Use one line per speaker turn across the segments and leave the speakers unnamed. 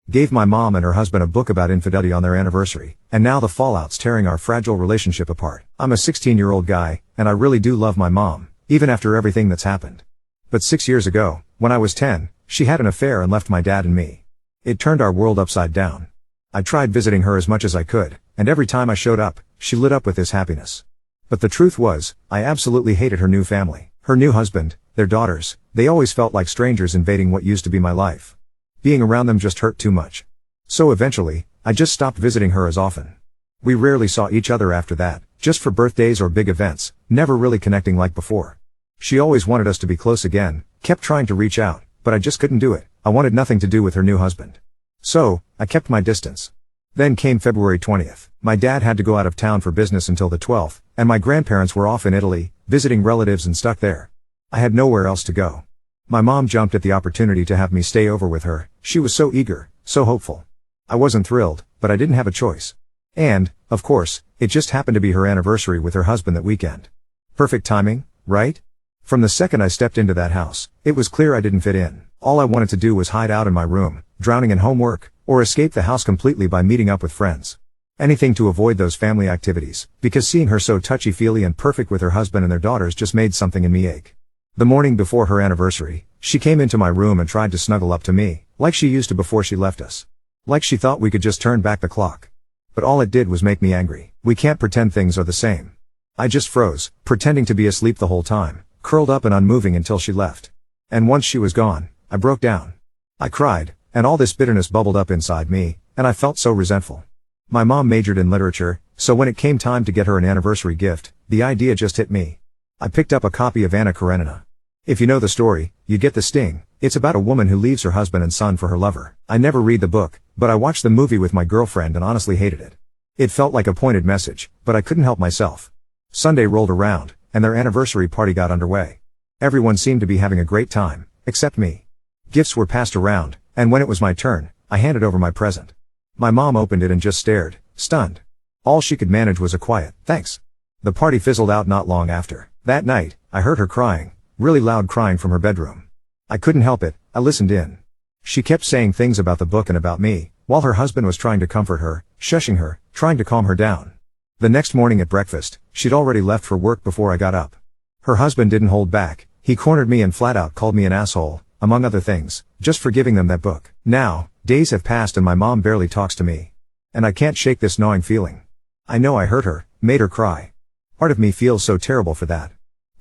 Gave my mom and her husband a book about infidelity on their anniversary, and now the fallout's tearing our fragile relationship apart. I'm a 16-year-old guy, and I really do love my mom, even after everything that's happened. But 6 years ago, when I was 10, she had an affair and left my dad and me. It turned our world upside down. I tried visiting her as much as I could, and every time I showed up, she lit up with this happiness. But the truth was, I absolutely hated her new family, her new husband, their daughters. They always felt like strangers invading what used to be my life. Being around them just hurt too much. So eventually, I just stopped visiting her as often. We rarely saw each other after that, just for birthdays or big events, never really connecting like before. She always wanted us to be close again, kept trying to reach out, but I just couldn't do it. I wanted nothing to do with her new husband. So, I kept my distance. Then came February 20th. My dad had to go out of town for business until the 12th, and my grandparents were off in Italy, visiting relatives and stuck there. I had nowhere else to go. My mom jumped at the opportunity to have me stay over with her. She was so eager, so hopeful. I wasn't thrilled, but I didn't have a choice. And, of course, it just happened to be her anniversary with her husband that weekend. Perfect timing, right? From the second I stepped into that house, it was clear I didn't fit in. All I wanted to do was hide out in my room, drowning in homework, or escape the house completely by meeting up with friends. Anything to avoid those family activities, because seeing her so touchy-feely and perfect with her husband and their daughters just made something in me ache. The morning before her anniversary, she came into my room and tried to snuggle up to me, like she used to before she left us. Like she thought we could just turn back the clock. But all it did was make me angry. We can't pretend things are the same. I just froze, pretending to be asleep the whole time, curled up and unmoving until she left. And once she was gone, I broke down. I cried, and all this bitterness bubbled up inside me, and I felt so resentful. My mom majored in literature, so when it came time to get her an anniversary gift, the idea just hit me. I picked up a copy of Anna Karenina. If you know the story, you get the sting. It's about a woman who leaves her husband and son for her lover. I never read the book, but I watched the movie with my girlfriend and honestly hated it. It felt like a pointed message, but I couldn't help myself. Sunday rolled around, and their anniversary party got underway. Everyone seemed to be having a great time, except me. Gifts were passed around, and when it was my turn, I handed over my present. My mom opened it and just stared, stunned. All she could manage was a quiet, "Thanks." The party fizzled out not long after. That night, I heard her crying, really loud crying from her bedroom. I couldn't help it, I listened in. She kept saying things about the book and about me, while her husband was trying to comfort her, shushing her, trying to calm her down. The next morning at breakfast, she'd already left for work before I got up. Her husband didn't hold back. He cornered me and flat out called me an asshole, among other things, just for giving them that book. Now, days have passed and my mom barely talks to me. And I can't shake this gnawing feeling. I know I hurt her, made her cry. Part of me feels so terrible for that.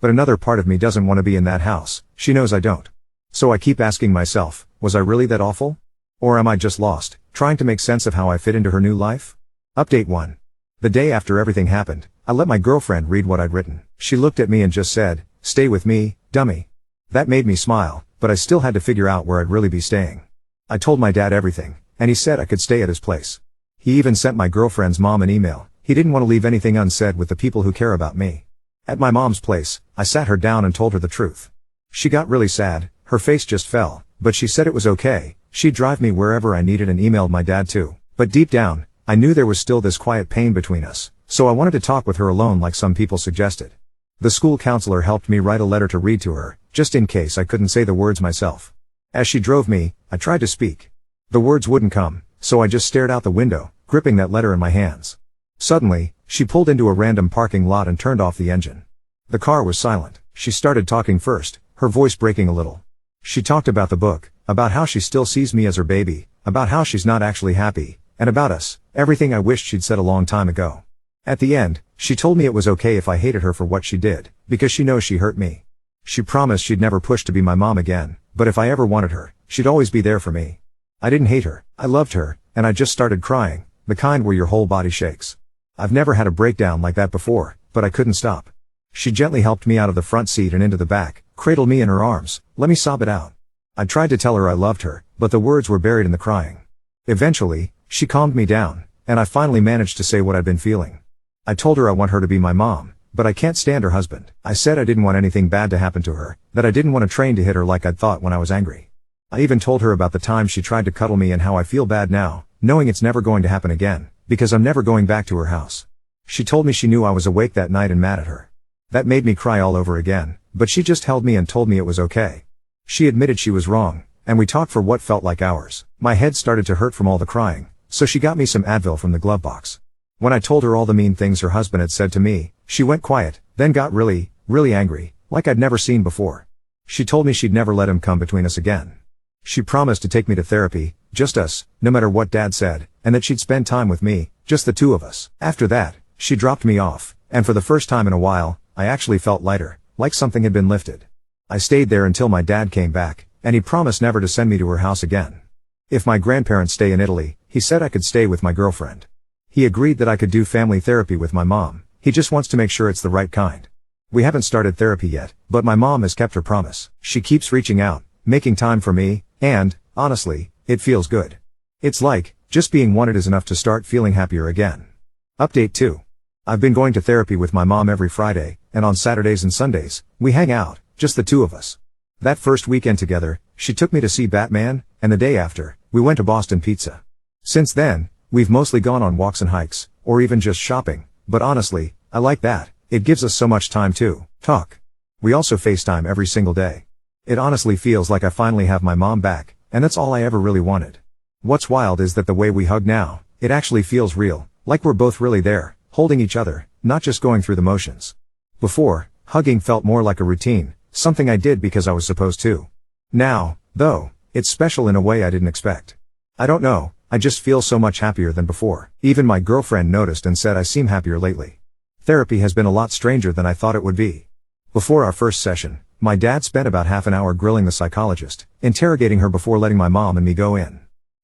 But another part of me doesn't want to be in that house. She knows I don't. So I keep asking myself, was I really that awful? Or am I just lost, trying to make sense of how I fit into her new life? Update 1. The day after everything happened, I let my girlfriend read what I'd written. She looked at me and just said, "Stay with me, dummy." That made me smile, but I still had to figure out where I'd really be staying. I told my dad everything, and he said I could stay at his place. He even sent my girlfriend's mom an email. He didn't want to leave anything unsaid with the people who care about me. At my mom's place, I sat her down and told her the truth. She got really sad, her face just fell, but she said it was okay. She'd drive me wherever I needed and emailed my dad too. But deep down, I knew there was still this quiet pain between us, so I wanted to talk with her alone like some people suggested. The school counselor helped me write a letter to read to her, just in case I couldn't say the words myself. As she drove me, I tried to speak. The words wouldn't come, so I just stared out the window, gripping that letter in my hands. Suddenly, she pulled into a random parking lot and turned off the engine. The car was silent. She started talking first, her voice breaking a little. She talked about the book, about how she still sees me as her baby, about how she's not actually happy, and about us, everything I wished she'd said a long time ago. At the end, she told me it was okay if I hated her for what she did, because she knows she hurt me. She promised she'd never push to be my mom again, but if I ever wanted her, she'd always be there for me. I didn't hate her, I loved her, and I just started crying, the kind where your whole body shakes. I've never had a breakdown like that before, but I couldn't stop. She gently helped me out of the front seat and into the back, cradled me in her arms, let me sob it out. I tried to tell her I loved her, but the words were buried in the crying. Eventually, she calmed me down, and I finally managed to say what I'd been feeling. I told her I want her to be my mom, but I can't stand her husband. I said I didn't want anything bad to happen to her, that I didn't want to train to hit her like I'd thought when I was angry. I even told her about the time she tried to cuddle me and how I feel bad now, knowing it's never going to happen again, because I'm never going back to her house. She told me she knew I was awake that night and mad at her. That made me cry all over again, but she just held me and told me it was okay. She admitted she was wrong, and we talked for what felt like hours. My head started to hurt from all the crying, so she got me some Advil from the glove box. When I told her all the mean things her husband had said to me, she went quiet, then got really angry, like I'd never seen before. She told me she'd never let him come between us again. She promised to take me to therapy, just us, no matter what Dad said, and that she'd spend time with me, just the two of us. After that, she dropped me off, and for the first time in a while, I actually felt lighter, like something had been lifted. I stayed there until my dad came back, and he promised never to send me to her house again. If my grandparents stay in Italy, he said I could stay with my girlfriend. He agreed that I could do family therapy with my mom. He just wants to make sure it's the right kind. We haven't started therapy yet, but my mom has kept her promise. She keeps reaching out, making time for me, and, honestly, it feels good. It's like, just being wanted is enough to start feeling happier again. Update 2. I've been going to therapy with my mom every Friday, and on Saturdays and Sundays, we hang out, just the two of us. That first weekend together, she took me to see Batman, and the day after, we went to Boston Pizza. Since then, we've mostly gone on walks and hikes, or even just shopping, but honestly, I like that. It gives us so much time to talk. We also FaceTime every single day. It honestly feels like I finally have my mom back, and that's all I ever really wanted. What's wild is that the way we hug now, it actually feels real, like we're both really there, holding each other, not just going through the motions. Before, hugging felt more like a routine, something I did because I was supposed to. Now, though, it's special in a way I didn't expect. I don't know, I just feel so much happier than before. Even my girlfriend noticed and said I seem happier lately. Therapy has been a lot stranger than I thought it would be. Before our first session, my dad spent about half an hour grilling the psychologist, interrogating her before letting my mom and me go in.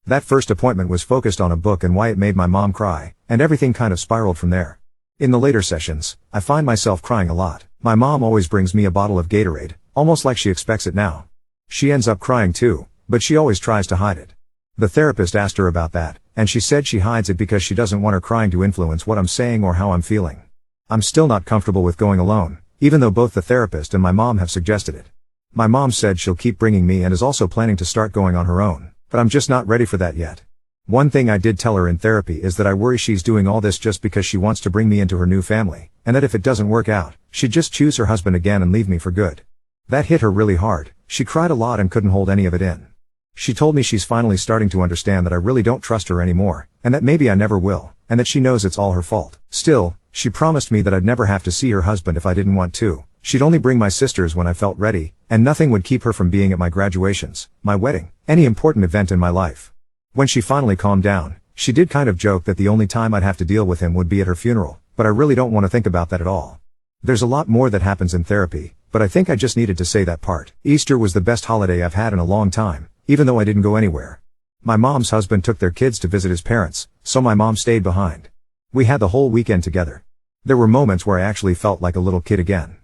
That first appointment was focused on a book and why it made my mom cry, and everything kind of spiraled from there. In the later sessions, I find myself crying a lot. My mom always brings me a bottle of Gatorade, almost like she expects it now. She ends up crying too, but she always tries to hide it. The therapist asked her about that, and she said she hides it because she doesn't want her crying to influence what I'm saying or how I'm feeling. I'm still not comfortable with going alone, even though both the therapist and my mom have suggested it. My mom said she'll keep bringing me and is also planning to start going on her own, but I'm just not ready for that yet. One thing I did tell her in therapy is that I worry she's doing all this just because she wants to bring me into her new family, and that if it doesn't work out, she'd just choose her husband again and leave me for good. That hit her really hard. She cried a lot and couldn't hold any of it in. She told me she's finally starting to understand that I really don't trust her anymore, and that maybe I never will, and that she knows it's all her fault. Still, she promised me that I'd never have to see her husband if I didn't want to. She'd only bring my sisters when I felt ready, and nothing would keep her from being at my graduations, my wedding, any important event in my life. When she finally calmed down, she did kind of joke that the only time I'd have to deal with him would be at her funeral, but I really don't want to think about that at all. There's a lot more that happens in therapy, but I think I just needed to say that part. Easter was the best holiday I've had in a long time, even though I didn't go anywhere. My mom's husband took their kids to visit his parents, so my mom stayed behind. We had the whole weekend together. There were moments where I actually felt like a little kid again.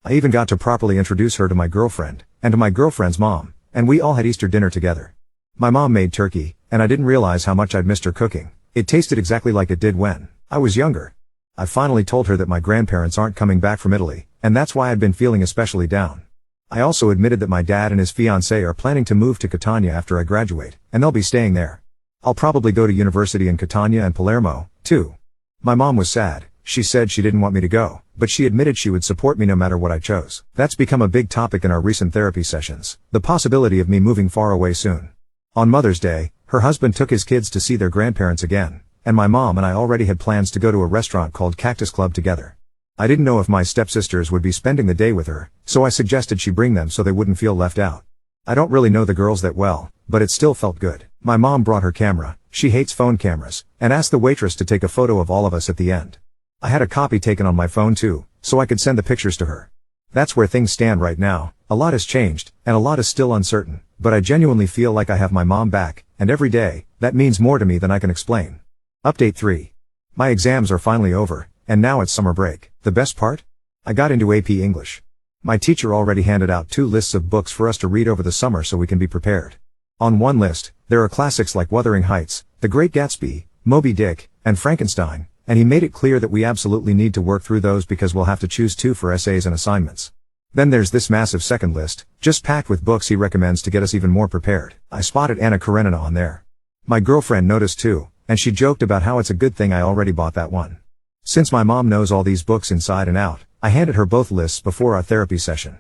I even got to properly introduce her to my girlfriend, and to my girlfriend's mom, and we all had Easter dinner together. My mom made turkey, and I didn't realize how much I'd missed her cooking. It tasted exactly like it did when I was younger. I finally told her that my grandparents aren't coming back from Italy, and that's why I'd been feeling especially down. I also admitted that my dad and his fiancée are planning to move to Catania after I graduate, and they'll be staying there. I'll probably go to university in Catania and Palermo, too. My mom was sad. She said she didn't want me to go, but she admitted she would support me no matter what I chose. That's become a big topic in our recent therapy sessions, the possibility of me moving far away soon. On Mother's Day, her husband took his kids to see their grandparents again, and my mom and I already had plans to go to a restaurant called Cactus Club together. I didn't know if my stepsisters would be spending the day with her, so I suggested she bring them so they wouldn't feel left out. I don't really know the girls that well, but it still felt good. My mom brought her camera, she hates phone cameras, and asked the waitress to take a photo of all of us at the end. I had a copy taken on my phone too, so I could send the pictures to her. That's where things stand right now. A lot has changed, and a lot is still uncertain, but I genuinely feel like I have my mom back, and every day, that means more to me than I can explain. Update 3. My exams are finally over, and now it's summer break. The best part? I got into AP English. My teacher already handed out 2 lists of books for us to read over the summer so we can be prepared. On one list, there are classics like Wuthering Heights, The Great Gatsby, Moby Dick, and Frankenstein, and he made it clear that we absolutely need to work through those because we'll have to choose 2 for essays and assignments. Then there's this massive second list, just packed with books he recommends to get us even more prepared. I spotted Anna Karenina on there. My girlfriend noticed too, and she joked about how it's a good thing I already bought that one. Since my mom knows all these books inside and out, I handed her both lists before our therapy session.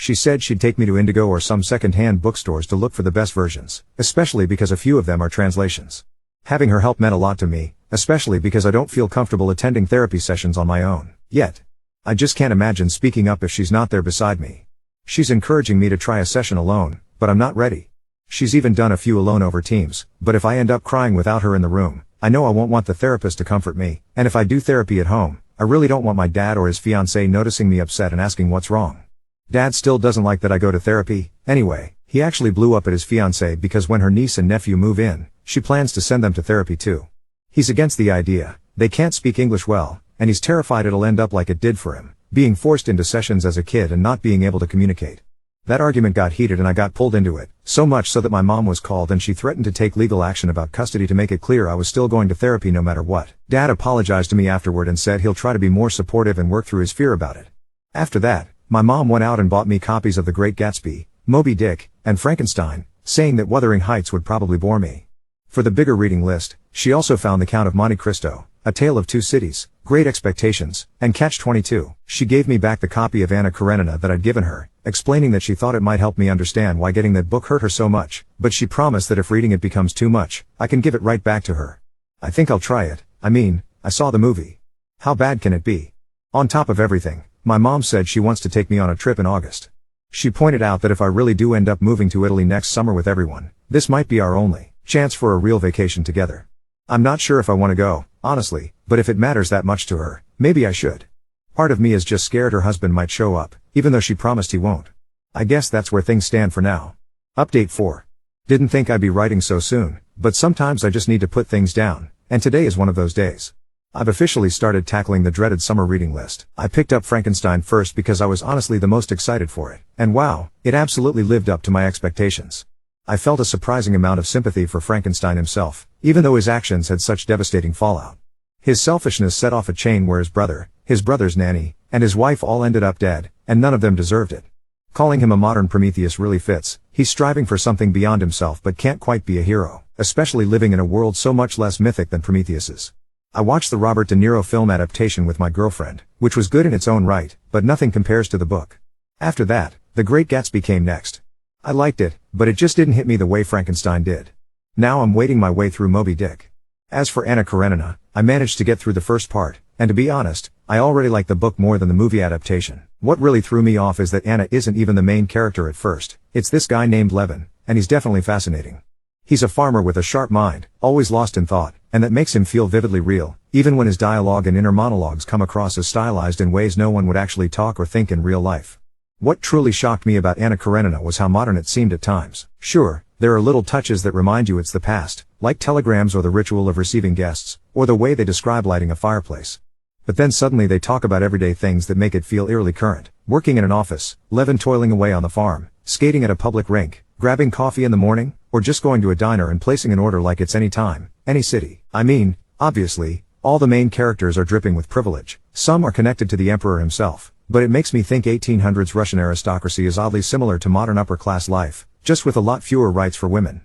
She said she'd take me to Indigo or some second-hand bookstores to look for the best versions, especially because a few of them are translations. Having her help meant a lot to me, especially because I don't feel comfortable attending therapy sessions on my own, yet. I just can't imagine speaking up if she's not there beside me. She's encouraging me to try a session alone, but I'm not ready. She's even done a few alone over Teams, but if I end up crying without her in the room, I know I won't want the therapist to comfort me, and if I do therapy at home, I really don't want my dad or his fiancée noticing me upset and asking what's wrong. Dad still doesn't like that I go to therapy. Anyway, he actually blew up at his fiancée because when her niece and nephew move in, she plans to send them to therapy too. He's against the idea. They can't speak English well, and he's terrified it'll end up like it did for him, being forced into sessions as a kid and not being able to communicate. That argument got heated and I got pulled into it, so much so that my mom was called and she threatened to take legal action about custody to make it clear I was still going to therapy no matter what. Dad apologized to me afterward and said he'll try to be more supportive and work through his fear about it. After that, my mom went out and bought me copies of The Great Gatsby, Moby Dick, and Frankenstein, saying that Wuthering Heights would probably bore me. For the bigger reading list, she also found The Count of Monte Cristo, A Tale of Two Cities, Great Expectations, and Catch-22. She gave me back the copy of Anna Karenina that I'd given her, explaining that she thought it might help me understand why getting that book hurt her so much, but she promised that if reading it becomes too much, I can give it right back to her. I think I'll try it. I saw the movie. How bad can it be? On top of everything, my mom said she wants to take me on a trip in August. She pointed out that if I really do end up moving to Italy next summer with everyone, this might be our only chance for a real vacation together. I'm not sure if I want to go, honestly, but if it matters that much to her, maybe I should. Part of me is just scared her husband might show up, even though she promised he won't. I guess that's where things stand for now. Update 4. Didn't think I'd be writing so soon, but sometimes I just need to put things down, and today is one of those days. I've officially started tackling the dreaded summer reading list. I picked up Frankenstein first because I was honestly the most excited for it, and wow, it absolutely lived up to my expectations. I felt a surprising amount of sympathy for Frankenstein himself, even though his actions had such devastating fallout. His selfishness set off a chain where his brother's nanny, and his wife all ended up dead, and none of them deserved it. Calling him a modern Prometheus really fits. He's striving for something beyond himself but can't quite be a hero, especially living in a world so much less mythic than Prometheus's. I watched the Robert De Niro film adaptation with my girlfriend, which was good in its own right, but nothing compares to the book. After that, The Great Gatsby came next. I liked it, but it just didn't hit me the way Frankenstein did. Now I'm wading my way through Moby Dick. As for Anna Karenina, I managed to get through the first part, and to be honest, I already like the book more than the movie adaptation. What really threw me off is that Anna isn't even the main character at first. It's this guy named Levin, and he's definitely fascinating. He's a farmer with a sharp mind, always lost in thought, and that makes him feel vividly real, even when his dialogue and inner monologues come across as stylized in ways no one would actually talk or think in real life. What truly shocked me about Anna Karenina was how modern it seemed at times. Sure, there are little touches that remind you it's the past, like telegrams or the ritual of receiving guests, or the way they describe lighting a fireplace. But then suddenly they talk about everyday things that make it feel eerily current. Working in an office, Levin toiling away on the farm, skating at a public rink, grabbing coffee in the morning, or just going to a diner and placing an order like it's any time, any city. Obviously, all the main characters are dripping with privilege. Some are connected to the emperor himself, but it makes me think 1800s Russian aristocracy is oddly similar to modern upper-class life, just with a lot fewer rights for women.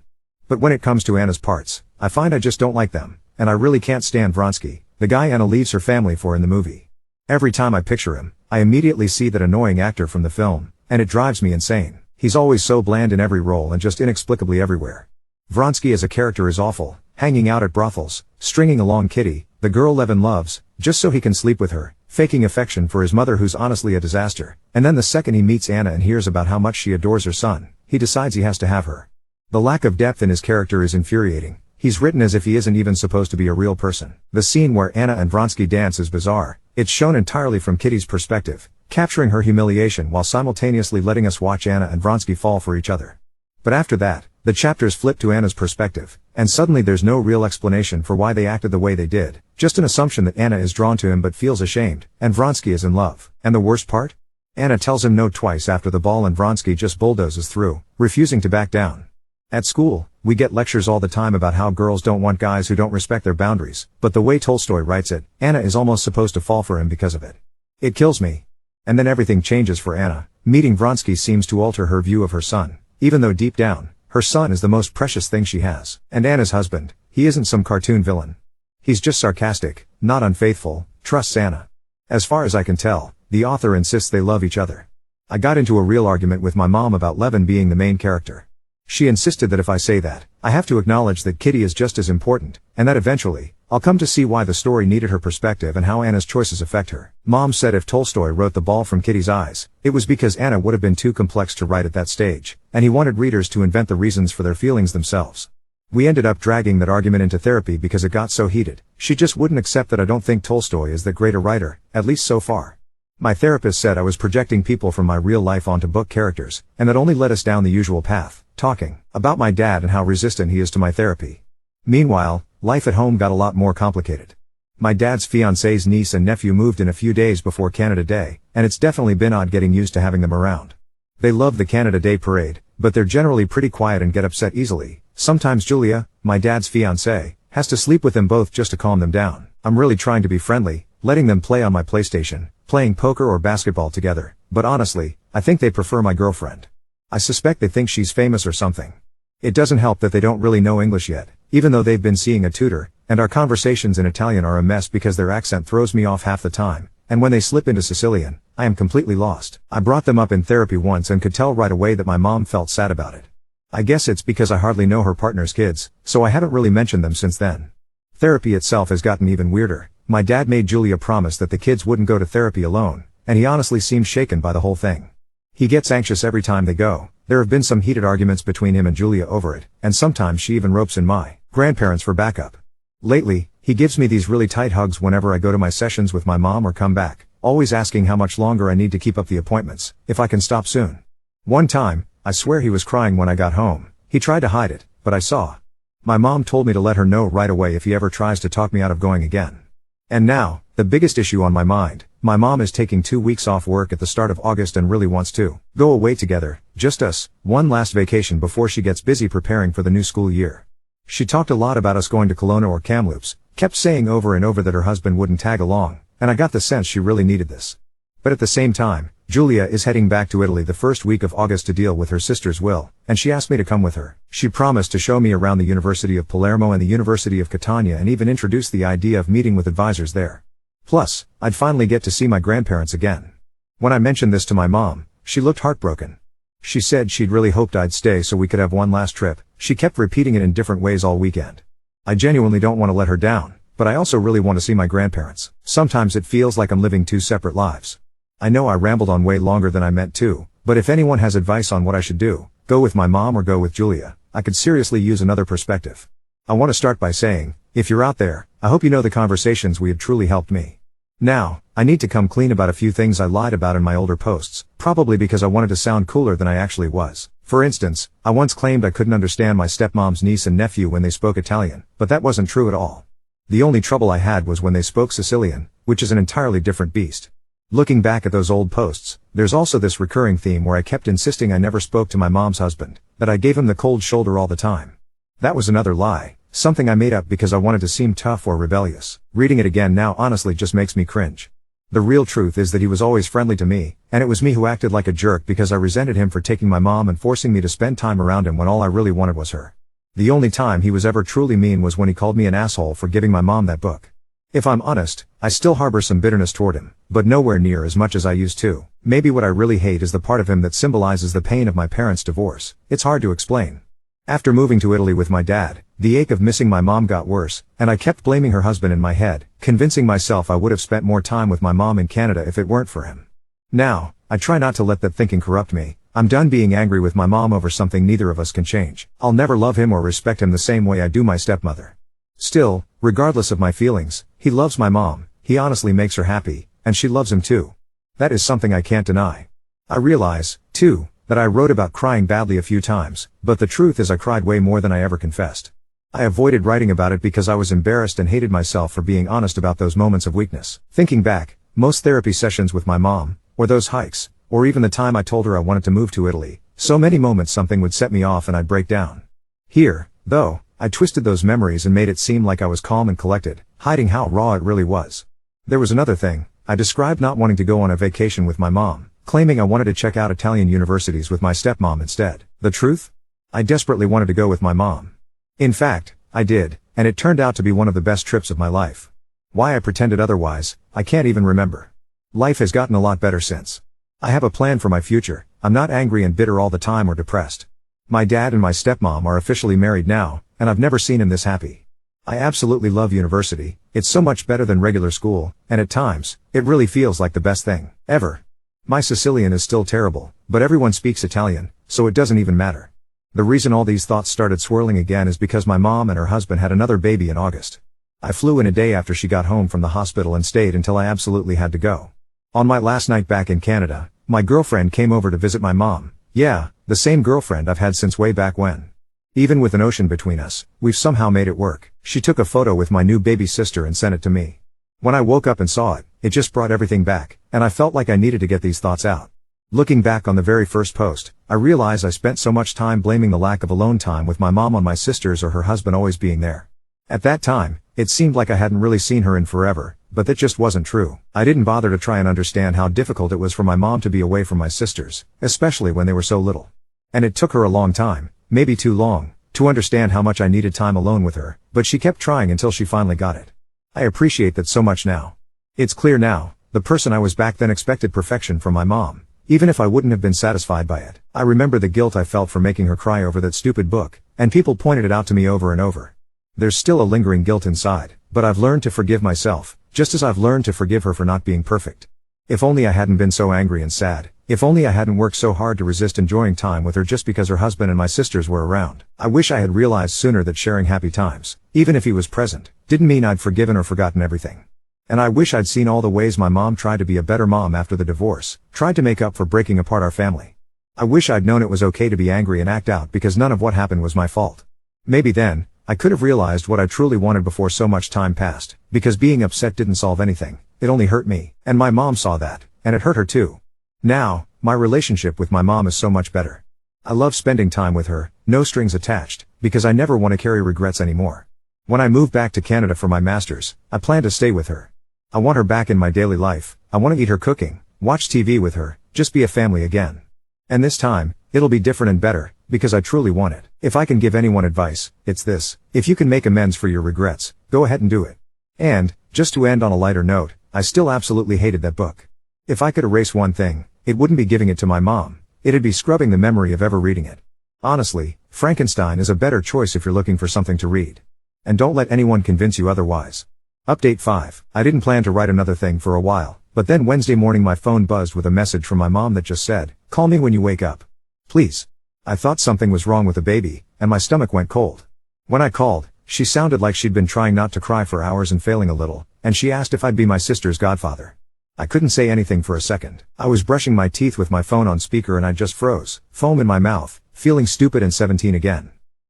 But when it comes to Anna's parts, I find I just don't like them, and I really can't stand Vronsky, the guy Anna leaves her family for in the movie. Every time I picture him, I immediately see that annoying actor from the film, and it drives me insane. He's always so bland in every role and just inexplicably everywhere. Vronsky as a character is awful, hanging out at brothels, stringing along Kitty, the girl Levin loves, just so he can sleep with her, faking affection for his mother who's honestly a disaster, and then the second he meets Anna and hears about how much she adores her son, he decides he has to have her. The lack of depth in his character is infuriating. He's written as if he isn't even supposed to be a real person. The scene where Anna and Vronsky dance is bizarre. It's shown entirely from Kitty's perspective, capturing her humiliation while simultaneously letting us watch Anna and Vronsky fall for each other. But after that, the chapters flip to Anna's perspective, and suddenly there's no real explanation for why they acted the way they did, just an assumption that Anna is drawn to him but feels ashamed, and Vronsky is in love. And the worst part? Anna tells him no twice after the ball and Vronsky just bulldozes through, refusing to back down. At school, we get lectures all the time about how girls don't want guys who don't respect their boundaries, but the way Tolstoy writes it, Anna is almost supposed to fall for him because of it. It kills me. And then everything changes for Anna. Meeting Vronsky seems to alter her view of her son, even though deep down, her son is the most precious thing she has. And Anna's husband, he isn't some cartoon villain. He's just sarcastic, not unfaithful, trusts Anna. As far as I can tell, the author insists they love each other. I got into a real argument with my mom about Levin being the main character. She insisted that if I say that, I have to acknowledge that Kitty is just as important, and that eventually, I'll come to see why the story needed her perspective and how Anna's choices affect her. Mom said if Tolstoy wrote The Ball from Kitty's Eyes, it was because Anna would have been too complex to write at that stage, and he wanted readers to invent the reasons for their feelings themselves. We ended up dragging that argument into therapy because it got so heated. She just wouldn't accept that I don't think Tolstoy is that great a writer, at least so far. My therapist said I was projecting people from my real life onto book characters, and that only led us down the usual path, talking about my dad and how resistant he is to my therapy. Meanwhile, life at home got a lot more complicated. My dad's fiancée's niece and nephew moved in a few days before Canada Day, and it's definitely been odd getting used to having them around. They love the Canada Day parade, but they're generally pretty quiet and get upset easily. Sometimes Julia, my dad's fiancée, has to sleep with them both just to calm them down. I'm really trying to be friendly, letting them play on my PlayStation, playing poker or basketball together, but honestly, I think they prefer my girlfriend. I suspect they think she's famous or something. It doesn't help that they don't really know English yet, even though they've been seeing a tutor, and our conversations in Italian are a mess because their accent throws me off half the time, and when they slip into Sicilian, I am completely lost. I brought them up in therapy once and could tell right away that my mom felt sad about it. I guess it's because I hardly know her partner's kids, so I haven't really mentioned them since then. Therapy itself has gotten even weirder. My dad made Julia promise that the kids wouldn't go to therapy alone, and he honestly seemed shaken by the whole thing. He gets anxious every time they go. There have been some heated arguments between him and Julia over it, and sometimes she even ropes in my grandparents for backup. Lately, he gives me these really tight hugs whenever I go to my sessions with my mom or come back, always asking how much longer I need to keep up the appointments, if I can stop soon. One time, I swear he was crying when I got home. He tried to hide it, but I saw. My mom told me to let her know right away if he ever tries to talk me out of going again. And now, the biggest issue on my mind. My mom is taking 2 weeks off work at the start of August and really wants to go away together, just us, one last vacation before she gets busy preparing for the new school year. She talked a lot about us going to Kelowna or Kamloops, kept saying over and over that her husband wouldn't tag along, and I got the sense she really needed this. But at the same time, Julia is heading back to Italy the first week of August to deal with her sister's will, and she asked me to come with her. She promised to show me around the University of Palermo and the University of Catania and even introduced the idea of meeting with advisors there. Plus, I'd finally get to see my grandparents again. When I mentioned this to my mom, she looked heartbroken. She said she'd really hoped I'd stay so we could have one last trip. She kept repeating it in different ways all weekend. I genuinely don't want to let her down, but I also really want to see my grandparents. Sometimes it feels like I'm living two separate lives. I know I rambled on way longer than I meant to, but if anyone has advice on what I should do, go with my mom or go with Julia, I could seriously use another perspective. I want to start by saying, if you're out there, I hope you know the conversations we had truly helped me. Now, I need to come clean about a few things I lied about in my older posts, probably because I wanted to sound cooler than I actually was. For instance, I once claimed I couldn't understand my stepmom's niece and nephew when they spoke Italian, but that wasn't true at all. The only trouble I had was when they spoke Sicilian, which is an entirely different beast. Looking back at those old posts, there's also this recurring theme where I kept insisting I never spoke to my mom's husband, that I gave him the cold shoulder all the time. That was another lie, something I made up because I wanted to seem tough or rebellious. Reading it again now honestly just makes me cringe. The real truth is that he was always friendly to me, and it was me who acted like a jerk because I resented him for taking my mom and forcing me to spend time around him when all I really wanted was her. The only time he was ever truly mean was when he called me an asshole for giving my mom that book. If I'm honest, I still harbor some bitterness toward him, but nowhere near as much as I used to. Maybe what I really hate is the part of him that symbolizes the pain of my parents' divorce. It's hard to explain. After moving to Italy with my dad, the ache of missing my mom got worse, and I kept blaming her husband in my head, convincing myself I would have spent more time with my mom in Canada if it weren't for him. Now, I try not to let that thinking corrupt me. I'm done being angry with my mom over something neither of us can change. I'll never love him or respect him the same way I do my stepmother. Still, regardless of my feelings, he loves my mom, he honestly makes her happy, and she loves him too. That is something I can't deny. I realize, too, that I wrote about crying badly a few times, but the truth is I cried way more than I ever confessed. I avoided writing about it because I was embarrassed and hated myself for being honest about those moments of weakness. Thinking back, most therapy sessions with my mom, or those hikes, or even the time I told her I wanted to move to Italy, so many moments something would set me off and I'd break down. Here, though, I twisted those memories and made it seem like I was calm and collected, hiding how raw it really was. There was another thing. I described not wanting to go on a vacation with my mom, claiming I wanted to check out Italian universities with my stepmom instead. The truth? I desperately wanted to go with my mom. In fact, I did, and it turned out to be one of the best trips of my life. Why I pretended otherwise, I can't even remember. Life has gotten a lot better since. I have a plan for my future. I'm not angry and bitter all the time or depressed. My dad and my stepmom are officially married now, and I've never seen him this happy. I absolutely love university. It's so much better than regular school, and at times, it really feels like the best thing ever. My Sicilian is still terrible, but everyone speaks Italian, so it doesn't even matter. The reason all these thoughts started swirling again is because my mom and her husband had another baby in August. I flew in a day after she got home from the hospital and stayed until I absolutely had to go. On my last night back in Canada, my girlfriend came over to visit my mom. Yeah, the same girlfriend I've had since way back when. Even with an ocean between us, we've somehow made it work. She took a photo with my new baby sister and sent it to me. When I woke up and saw it, it just brought everything back, and I felt like I needed to get these thoughts out. Looking back on the very first post, I realized I spent so much time blaming the lack of alone time with my mom on my sisters or her husband always being there. At that time, it seemed like I hadn't really seen her in forever, but that just wasn't true. I didn't bother to try and understand how difficult it was for my mom to be away from my sisters, especially when they were so little. And it took her a long time, maybe too long, to understand how much I needed time alone with her, but she kept trying until she finally got it. I appreciate that so much now. It's clear now, the person I was back then expected perfection from my mom, even if I wouldn't have been satisfied by it. I remember the guilt I felt for making her cry over that stupid book, and people pointed it out to me over and over. There's still a lingering guilt inside, but I've learned to forgive myself, just as I've learned to forgive her for not being perfect. If only I hadn't been so angry and sad. If only I hadn't worked so hard to resist enjoying time with her just because her husband and my sisters were around. I wish I had realized sooner that sharing happy times, even if he was present, didn't mean I'd forgiven or forgotten everything. And I wish I'd seen all the ways my mom tried to be a better mom after the divorce, tried to make up for breaking apart our family. I wish I'd known it was okay to be angry and act out because none of what happened was my fault. Maybe then, I could have realized what I truly wanted before so much time passed, because being upset didn't solve anything, it only hurt me, and my mom saw that, and it hurt her too. Now, my relationship with my mom is so much better. I love spending time with her, no strings attached, because I never want to carry regrets anymore. When I move back to Canada for my master's, I plan to stay with her. I want her back in my daily life. I want to eat her cooking, watch TV with her, just be a family again. And this time, it'll be different and better, because I truly want it. If I can give anyone advice, it's this: if you can make amends for your regrets, go ahead and do it. And, just to end on a lighter note, I still absolutely hated that book. If I could erase one thing, it wouldn't be giving it to my mom, it'd be scrubbing the memory of ever reading it. Honestly, Frankenstein is a better choice if you're looking for something to read. And don't let anyone convince you otherwise. Update 5. I didn't plan to write another thing for a while, but then Wednesday morning my phone buzzed with a message from my mom that just said, "Call me when you wake up. Please." I thought something was wrong with the baby, and my stomach went cold. When I called, she sounded like she'd been trying not to cry for hours and failing a little, and she asked if I'd be my sister's godfather. I couldn't say anything for a second. I was brushing my teeth with my phone on speaker and I just froze, foam in my mouth, feeling stupid and 17 again.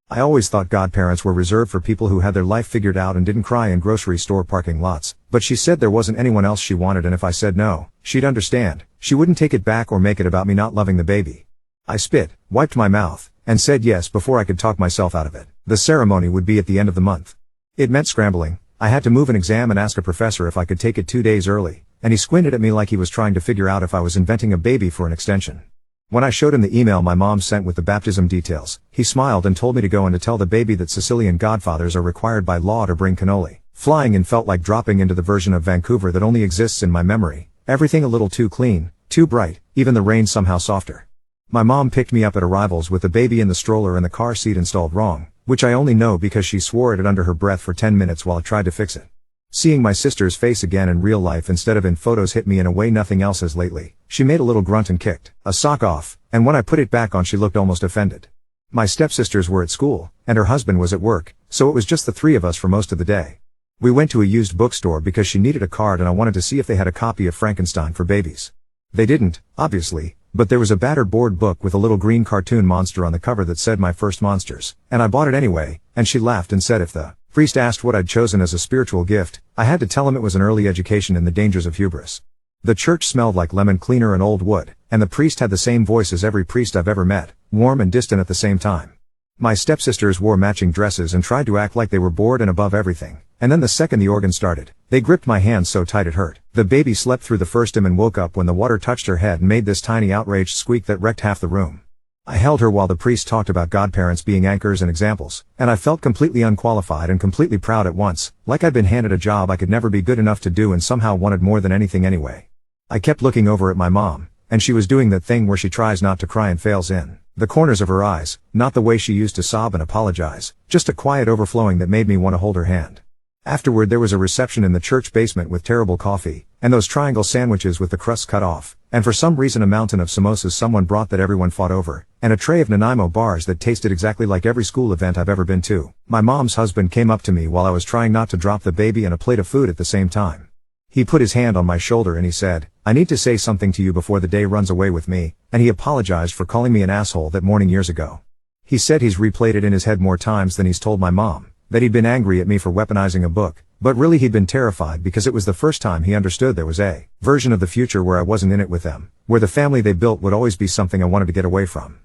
I always thought godparents were reserved for people who had their life figured out and didn't cry in grocery store parking lots, but she said there wasn't anyone else she wanted, and if I said no, she'd understand. She wouldn't take it back or make it about me not loving the baby. I spit, wiped my mouth, and said yes before I could talk myself out of it. The ceremony would be at the end of the month. It meant scrambling. I had to move an exam and ask a professor if I could take it 2 days early, and he squinted at me like he was trying to figure out if I was inventing a baby for an extension. When I showed him the email my mom sent with the baptism details, he smiled and told me to go and to tell the baby that Sicilian godfathers are required by law to bring cannoli. Flying in felt like dropping into the version of Vancouver that only exists in my memory. Everything a little too clean, too bright, even the rain somehow softer. My mom picked me up at arrivals with the baby in the stroller and the car seat installed wrong, which I only know because she swore at it under her breath for 10 minutes while I tried to fix it. Seeing my sister's face again in real life instead of in photos hit me in a way nothing else has lately. She made a little grunt and kicked a sock off, and when I put it back on she looked almost offended. My stepsisters were at school, and her husband was at work, so it was just the three of us for most of the day. We went to a used bookstore because she needed a card and I wanted to see if they had a copy of Frankenstein for babies. They didn't, obviously, but there was a battered board book with a little green cartoon monster on the cover that said My First Monsters, and I bought it anyway, and she laughed and said if the priest asked what I'd chosen as a spiritual gift, I had to tell him it was an early education in the dangers of hubris. The church smelled like lemon cleaner and old wood, and the priest had the same voice as every priest I've ever met, warm and distant at the same time. My stepsisters wore matching dresses and tried to act like they were bored and above everything, and then the second the organ started, they gripped my hand so tight it hurt. The baby slept through the first hymn and woke up when the water touched her head and made this tiny outraged squeak that wrecked half the room. I held her while the priest talked about godparents being anchors and examples, and I felt completely unqualified and completely proud at once, like I'd been handed a job I could never be good enough to do and somehow wanted more than anything anyway. I kept looking over at my mom, and she was doing that thing where she tries not to cry and fails in the corners of her eyes, not the way she used to sob and apologize, just a quiet overflowing that made me want to hold her hand. Afterward there was a reception in the church basement with terrible coffee, and those triangle sandwiches with the crust cut off, and for some reason a mountain of samosas someone brought that everyone fought over, and a tray of Nanaimo bars that tasted exactly like every school event I've ever been to. My mom's husband came up to me while I was trying not to drop the baby and a plate of food at the same time. He put his hand on my shoulder and he said, "I need to say something to you before the day runs away with me," and he apologized for calling me an asshole that morning years ago. He said he's replayed it in his head more times than he's told my mom, that he'd been angry at me for weaponizing a book, but really he'd been terrified because it was the first time he understood there was a version of the future where I wasn't in it with them, where the family they built would always be something I wanted to get away from.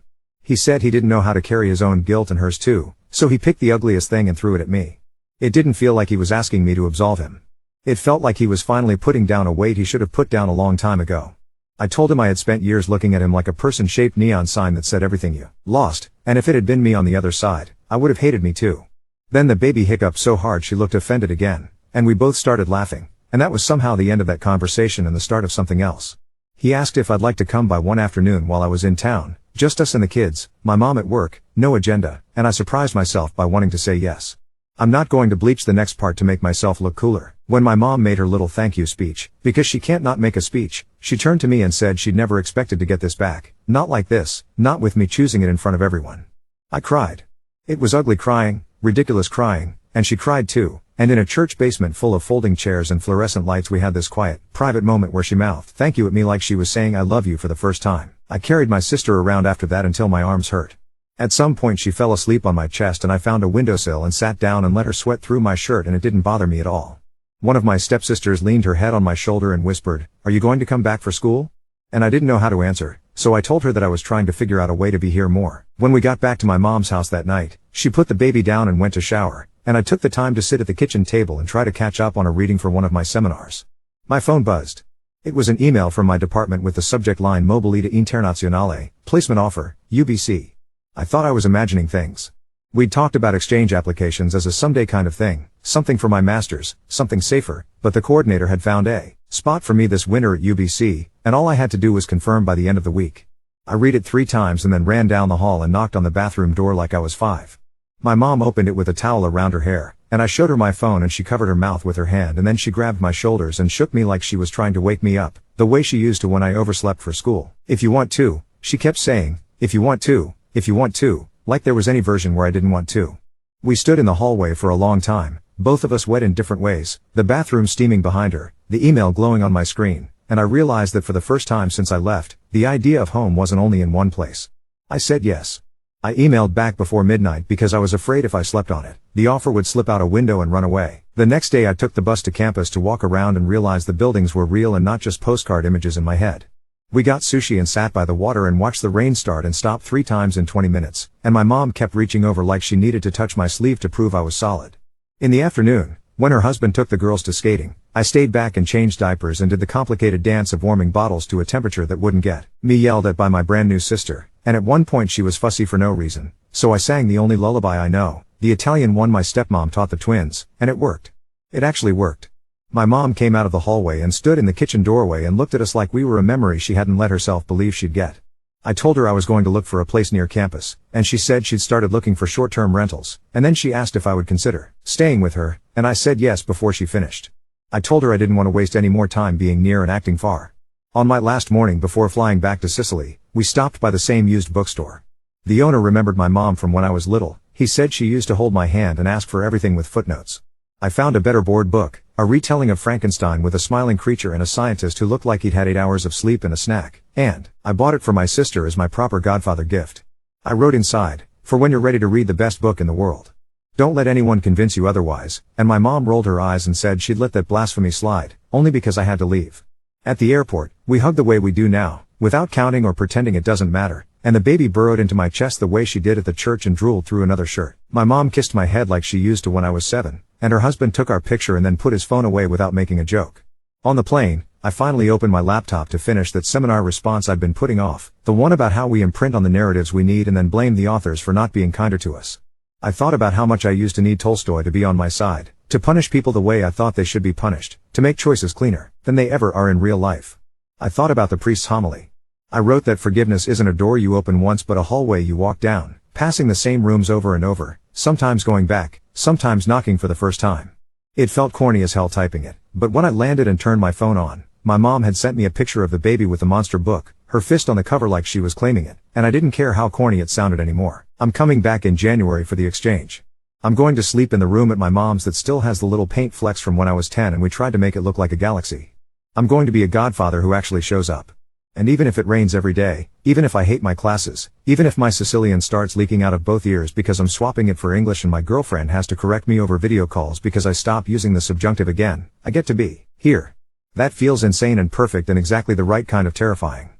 He said he didn't know how to carry his own guilt and hers too, so he picked the ugliest thing and threw it at me. It didn't feel like he was asking me to absolve him. It felt like he was finally putting down a weight he should have put down a long time ago. I told him I had spent years looking at him like a person-shaped neon sign that said everything you lost, and if it had been me on the other side, I would have hated me too. Then the baby hiccuped so hard she looked offended again, and we both started laughing, and that was somehow the end of that conversation and the start of something else. He asked if I'd like to come by one afternoon while I was in town, just us and the kids, my mom at work, no agenda, and I surprised myself by wanting to say yes. I'm not going to bleach the next part to make myself look cooler. When my mom made her little thank you speech, because she can't not make a speech, she turned to me and said she'd never expected to get this back, not like this, not with me choosing it in front of everyone. I cried. It was ugly crying, ridiculous crying, and she cried too, and in a church basement full of folding chairs and fluorescent lights we had this quiet, private moment where she mouthed thank you at me like she was saying I love you for the first time. I carried my sister around after that until my arms hurt. At some point she fell asleep on my chest and I found a windowsill and sat down and let her sweat through my shirt and it didn't bother me at all. One of my stepsisters leaned her head on my shoulder and whispered, "Are you going to come back for school?" And I didn't know how to answer, so I told her that I was trying to figure out a way to be here more. When we got back to my mom's house that night, she put the baby down and went to shower, and I took the time to sit at the kitchen table and try to catch up on a reading for one of my seminars. My phone buzzed. It was an email from my department with the subject line Mobilità Internazionale, placement offer, UBC. I thought I was imagining things. We'd talked about exchange applications as a someday kind of thing, something for my master's, something safer, but the coordinator had found a spot for me this winter at UBC, and all I had to do was confirm by the end of the week. I read it 3 times and then ran down the hall and knocked on the bathroom door like I was 5. My mom opened it with a towel around her hair, and I showed her my phone and she covered her mouth with her hand and then she grabbed my shoulders and shook me like she was trying to wake me up, the way she used to when I overslept for school. "If you want to," she kept saying, "if you want to, if you want to," like there was any version where I didn't want to. We stood in the hallway for a long time, both of us wet in different ways, the bathroom steaming behind her, the email glowing on my screen, and I realized that for the first time since I left, the idea of home wasn't only in one place. I said yes. I emailed back before midnight because I was afraid if I slept on it, the offer would slip out a window and run away. The next day I took the bus to campus to walk around and realized the buildings were real and not just postcard images in my head. We got sushi and sat by the water and watched the rain start and stop 3 times in 20 minutes, and my mom kept reaching over like she needed to touch my sleeve to prove I was solid. In the afternoon, when her husband took the girls to skating, I stayed back and changed diapers and did the complicated dance of warming bottles to a temperature that wouldn't get me yelled at by my brand new sister, and at one point she was fussy for no reason, so I sang the only lullaby I know, the Italian one my stepmom taught the twins, and it worked. It actually worked. My mom came out of the hallway and stood in the kitchen doorway and looked at us like we were a memory she hadn't let herself believe she'd get. I told her I was going to look for a place near campus, and she said she'd started looking for short-term rentals, and then she asked if I would consider staying with her, and I said yes before she finished. I told her I didn't want to waste any more time being near and acting far. On my last morning before flying back to Sicily, we stopped by the same used bookstore. The owner remembered my mom from when I was little. He said she used to hold my hand and ask for everything with footnotes. I found a better board book, a retelling of Frankenstein with a smiling creature and a scientist who looked like he'd had 8 hours of sleep and a snack, and I bought it for my sister as my proper godfather gift. I wrote inside, "For when you're ready to read the best book in the world. Don't let anyone convince you otherwise," and my mom rolled her eyes and said she'd let that blasphemy slide, only because I had to leave. At the airport, we hugged the way we do now, without counting or pretending it doesn't matter, and the baby burrowed into my chest the way she did at the church and drooled through another shirt. My mom kissed my head like she used to when I was 7, and her husband took our picture and then put his phone away without making a joke. On the plane, I finally opened my laptop to finish that seminar response I'd been putting off, the one about how we imprint on the narratives we need and then blame the authors for not being kinder to us. I thought about how much I used to need Tolstoy to be on my side, to punish people the way I thought they should be punished, to make choices cleaner than they ever are in real life. I thought about the priest's homily. I wrote that forgiveness isn't a door you open once but a hallway you walk down, passing the same rooms over and over, sometimes going back, sometimes knocking for the first time. It felt corny as hell typing it, but when I landed and turned my phone on, my mom had sent me a picture of the baby with the monster book, her fist on the cover like she was claiming it, and I didn't care how corny it sounded anymore. I'm coming back in January for the exchange. I'm going to sleep in the room at my mom's that still has the little paint flecks from when I was 10 and we tried to make it look like a galaxy. I'm going to be a godfather who actually shows up. And even if it rains every day, even if I hate my classes, even if my Sicilian starts leaking out of both ears because I'm swapping it for English and my girlfriend has to correct me over video calls because I stop using the subjunctive again, I get to be here. That feels insane and perfect and exactly the right kind of terrifying.